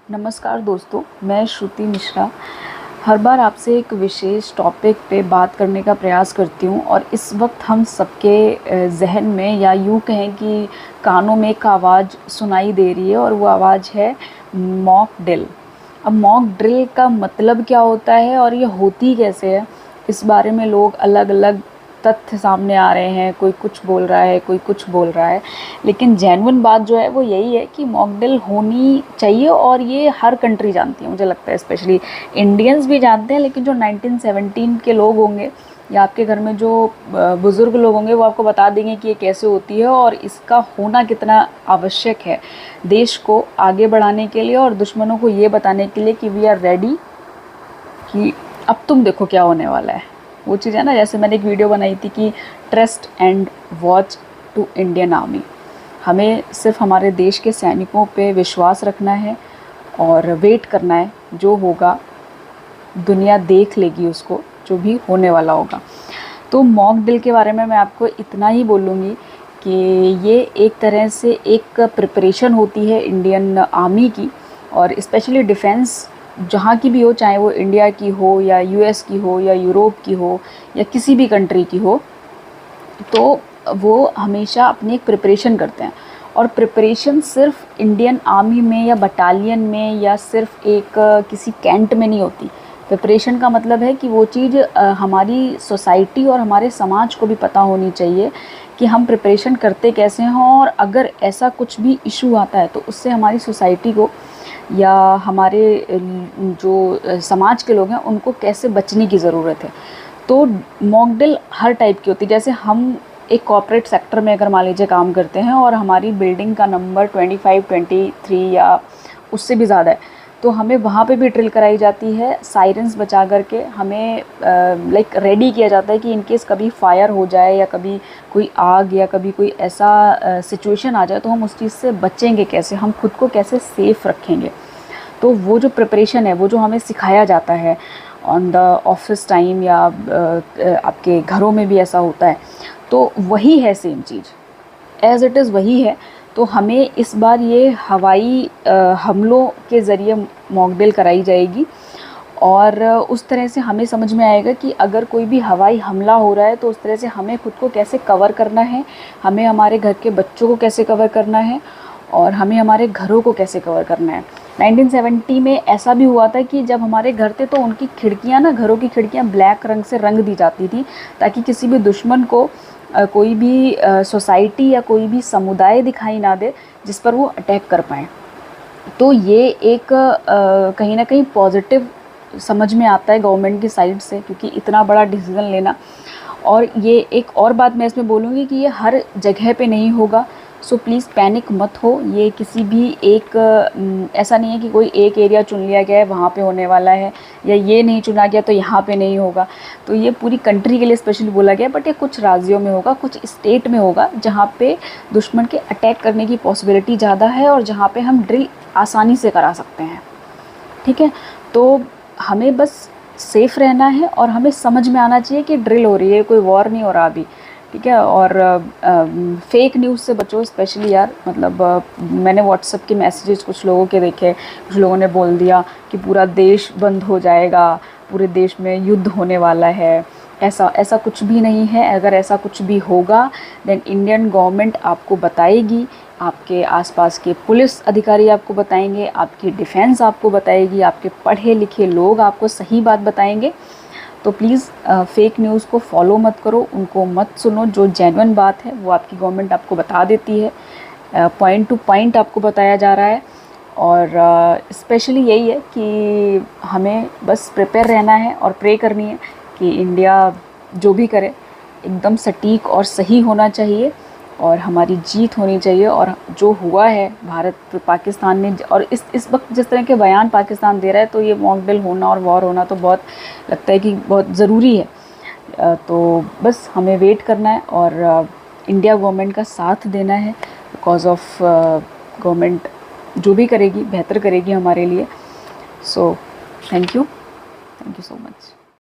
नमस्कार दोस्तों, मैं श्रुति मिश्रा हर बार आपसे एक विशेष टॉपिक पे बात करने का प्रयास करती हूँ और इस वक्त हम सबके ज़हन में या यूँ कहें कि कानों में एक आवाज़ सुनाई दे रही है और वो आवाज़ है मॉक ड्रिल। अब मॉक ड्रिल का मतलब क्या होता है और ये होती कैसे है, इस बारे में लोग अलग अलग तथ्य सामने आ रहे हैं। कोई कुछ बोल रहा है, कोई कुछ बोल रहा है, लेकिन जेन्युइन बात जो है वो यही है कि मॉक ड्रिल होनी चाहिए और ये हर कंट्री जानती है। मुझे लगता है स्पेशली इंडियंस भी जानते हैं, लेकिन जो 1917 के लोग होंगे या आपके घर में जो बुज़ुर्ग लोग होंगे वो आपको बता देंगे कि ये कैसे होती है और इसका होना कितना आवश्यक है देश को आगे बढ़ाने के लिए और दुश्मनों को ये बताने के लिए कि वी आर रेडी, कि अब तुम देखो क्या होने वाला है। वो चीज़ है ना, जैसे मैंने एक वीडियो बनाई थी कि trust and watch to Indian Army. हमें सिर्फ हमारे देश के सैनिकों पे विश्वास रखना है और वेट करना है, जो होगा दुनिया देख लेगी उसको, जो भी होने वाला होगा। तो मॉक ड्रिल के बारे में मैं आपको इतना ही बोलूँगी कि ये एक तरह से एक प्रिपरेशन होती है इंडियन आर्मी की, और स्पेशली डिफेंस जहाँ की भी हो, चाहे वो इंडिया की हो या यूएस की हो या यूरोप की हो या किसी भी कंट्री की हो, तो वो हमेशा अपनी एक प्रिपरेशन करते हैं। और प्रिपरेशन सिर्फ इंडियन आर्मी में या बटालियन में या सिर्फ एक किसी कैंट में नहीं होती। प्रिपरेशन का मतलब है कि वो चीज़ हमारी सोसाइटी और हमारे समाज को भी पता होनी चाहिए कि हम प्रिपरेशन करते कैसे हैं, और अगर ऐसा कुछ भी इशू आता है तो उससे हमारी सोसाइटी को या हमारे जो समाज के लोग हैं उनको कैसे बचने की ज़रूरत है। तो मॉक ड्रिल हर टाइप की होती है। जैसे हम एक कॉर्पोरेट सेक्टर में अगर मान लीजिए काम करते हैं और हमारी बिल्डिंग का नंबर 25, 23 या उससे भी ज़्यादा है, तो हमें वहाँ पे भी ड्रिल कराई जाती है। साइरेंस बजा करके हमें लाइक रेडी किया जाता है कि इन केस कभी फायर हो जाए या कभी कोई आग या कभी कोई ऐसा सिचुएशन आ जाए तो हम उस चीज़ से बचेंगे कैसे, हम खुद को कैसे सेफ़ रखेंगे। तो वो जो प्रिपरेशन है, वो जो हमें सिखाया जाता है ऑन द ऑफिस टाइम या आपके घरों में भी ऐसा होता है, तो वही है same cheese, as it is वही है। तो हमें इस बार ये हवाई हमलों के ज़रिए मॉक ड्रिल कराई जाएगी और उस तरह से हमें समझ में आएगा कि अगर कोई भी हवाई हमला हो रहा है तो उस तरह से हमें खुद को कैसे कवर करना है, हमें हमारे घर के बच्चों को कैसे कवर करना है और हमें हमारे घरों को कैसे कवर करना है। 1970 में ऐसा भी हुआ था कि जब हमारे घर थे तो उनकी खिड़कियां ना, घरों की खिड़कियां ब्लैक रंग से रंग दी जाती थी ताकि किसी भी दुश्मन को कोई भी सोसाइटी या कोई भी समुदाय दिखाई ना दे जिस पर वो अटैक कर पाएँ। तो ये एक कहीं ना कहीं पॉजिटिव समझ में आता है गवर्नमेंट की साइड से, क्योंकि इतना बड़ा डिसीज़न लेना। और ये एक और बात मैं इसमें बोलूँगी कि ये हर जगह पे नहीं होगा, सो प्लीज़ पैनिक मत हो। ये किसी भी एक ऐसा नहीं है कि कोई एक एरिया चुन लिया गया है वहाँ पे होने वाला है, या ये नहीं चुना गया तो यहाँ पे नहीं होगा। तो ये पूरी कंट्री के लिए स्पेशली बोला गया, बट ये कुछ राज्यों में होगा, कुछ स्टेट में होगा जहाँ पे दुश्मन के अटैक करने की पॉसिबिलिटी ज़्यादा है और जहाँ पे हम ड्रिल आसानी से करा सकते हैं। ठीक है, तो हमें बस सेफ़ रहना है और हमें समझ में आना चाहिए कि ड्रिल हो रही है, कोई वॉर नहीं हो रहा अभी। ठीक है, और फेक न्यूज़ से बचो स्पेशली यार। मतलब मैंने व्हाट्सएप के मैसेजेस कुछ लोगों के देखे, कुछ लोगों ने बोल दिया कि पूरा देश बंद हो जाएगा, पूरे देश में युद्ध होने वाला है। ऐसा कुछ भी नहीं है। अगर ऐसा कुछ भी होगा देन इंडियन गवर्नमेंट आपको बताएगी, आपके आसपास के पुलिस अधिकारी आपको बताएंगे, आपकी डिफेंस आपको बताएगी, आपके पढ़े लिखे लोग आपको सही बात बताएंगे। तो प्लीज़ फेक न्यूज़ को फॉलो मत करो, उनको मत सुनो। जो जेन्युइन बात है वो आपकी गवर्नमेंट आपको बता देती है, पॉइंट टू पॉइंट आपको बताया जा रहा है। और स्पेशली यही है कि हमें बस प्रिपेयर रहना है और प्रे करनी है कि इंडिया जो भी करे एकदम सटीक और सही होना चाहिए और हमारी जीत होनी चाहिए। और जो हुआ है भारत पाकिस्तान ने, और इस वक्त जिस तरह के बयान पाकिस्तान दे रहा है, तो ये मॉक ड्रिल होना और वॉर होना तो बहुत लगता है कि बहुत ज़रूरी है। तो बस हमें वेट करना है और इंडिया गवर्नमेंट का साथ देना है, बिकॉज ऑफ गवर्नमेंट जो भी करेगी बेहतर करेगी हमारे लिए। So thank you so much.